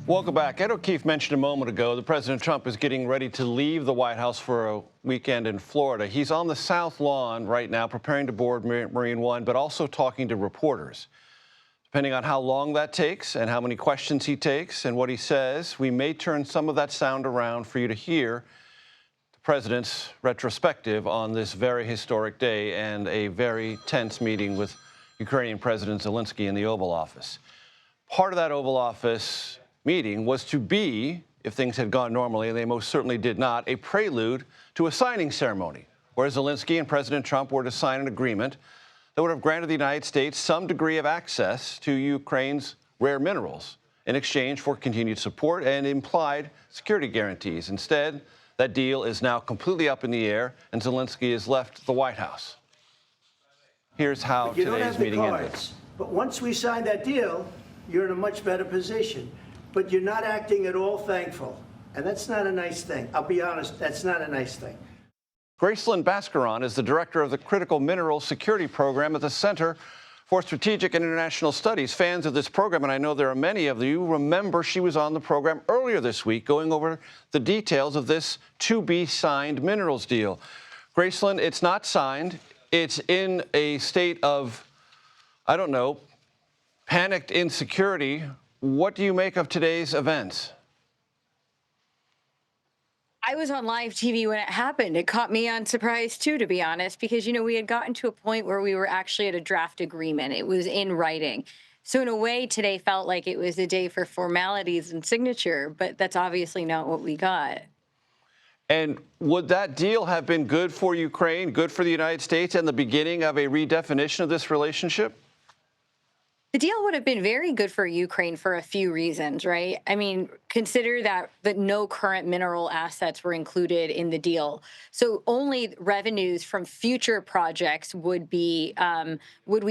Welcome back. Ed O'Keefe mentioned a moment ago that President Trump is getting ready to leave the White House for a weekend in Florida. He's on the South Lawn right now preparing to board Marine One, but also talking to reporters. Depending on how long that takes and how many questions he takes and what he says, we may turn some of that sound around for you to hear the president's retrospective on this very historic day and a very tense meeting with Ukrainian President Zelenskyy in the Oval Office. Part of that Oval Office meeting was to be, if things had gone normally, and they most certainly did not, a prelude to a signing ceremony, where Zelenskyy and President Trump were to sign an agreement that would have granted the United States some degree of access to Ukraine's rare minerals in exchange for continued support and implied security guarantees. Instead, that deal is now completely up in the air, and Zelenskyy has left the White House. Here's how today's meeting ended. But once we sign that deal, you're in a much better position. But you're not acting at all thankful. And that's not a nice thing. I'll be honest, that's not a nice thing. Gracelin Baskaran is the director of the Critical Minerals Security Program at the Center for Strategic and International Studies. Fans of this program, and I know there are many of you, remember she was on the program earlier this week going over the details of this to-be-signed minerals deal. Gracelin, it's not signed. It's in a state of, I don't know, panicked insecurity. What do you make of today's events? I was on live TV when it happened. It caught me on surprise, too, to be honest, because, we had gotten to a point where we were actually at a draft agreement. It was in writing. So in a way, today felt like it was a day for formalities and signature, but that's obviously not what we got. And would that deal have been good for Ukraine, good for the United States, and the beginning of a redefinition of this relationship? The deal would have been very good for Ukraine for a few reasons, right? I mean, consider that no current mineral assets were included in the deal. So only revenues from future projects would we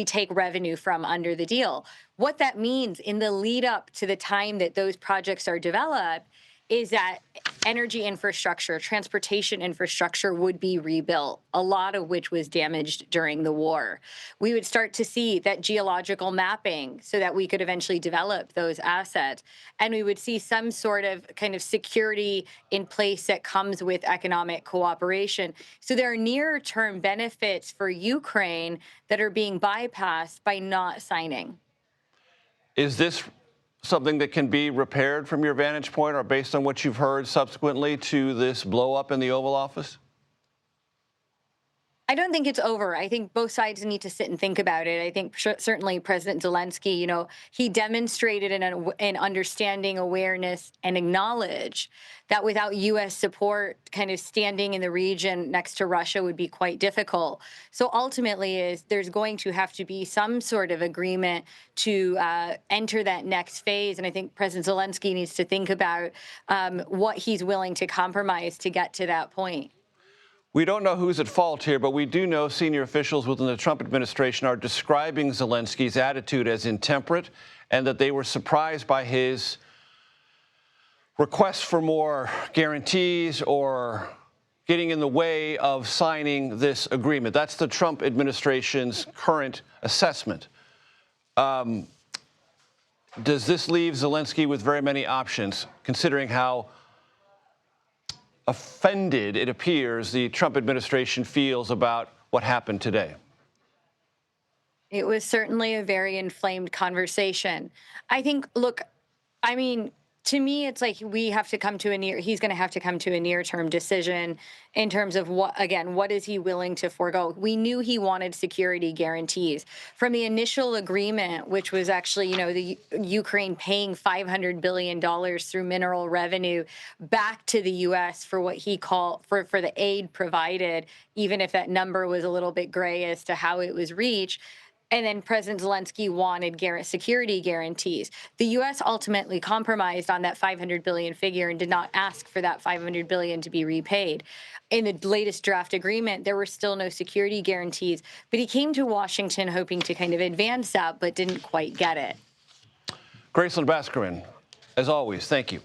take revenue from under the deal. What that means in the lead up to the time that those projects are developed is that energy infrastructure, transportation infrastructure would be rebuilt, a lot of which was damaged during the war. We would start to see that geological mapping so that we could eventually develop those assets. And we would see some sort of kind of security in place that comes with economic cooperation. So there are near-term benefits for Ukraine that are being bypassed by not signing. Is this something that can be repaired from your vantage point or based on what you've heard subsequently to this blow up in the Oval Office? I don't think it's over. I think both sides need to sit and think about it. I think certainly President Zelenskyy, he demonstrated an understanding, awareness, and acknowledge that without U.S. support, kind of standing in the region next to Russia would be quite difficult. So ultimately, there's going to have to be some sort of agreement to enter that next phase. And I think President Zelenskyy needs to think about what he's willing to compromise to get to that point. We don't know who's at fault here, but we do know senior officials within the Trump administration are describing Zelensky's attitude as intemperate and that they were surprised by his request for more guarantees or getting in the way of signing this agreement. That's the Trump administration's current assessment. Does this leave Zelenskyy with very many options, considering how offended, it appears, the Trump administration feels about what happened today? It was certainly a very inflamed conversation. I think, look, I mean, to me, it's like he's going to have to come to a near-term decision in terms of what is he willing to forego? We knew he wanted security guarantees. From the initial agreement, which was actually, the Ukraine paying $500 billion through mineral revenue back to the U.S. for what he called, for the aid provided, even if that number was a little bit gray as to how it was reached. And then President Zelenskyy wanted security guarantees. The U.S. ultimately compromised on that $500 billion figure and did not ask for that $500 billion to be repaid. In the latest draft agreement, there were still no security guarantees, but he came to Washington hoping to kind of advance that, but didn't quite get it. Gracelin Baskaran, as always, thank you.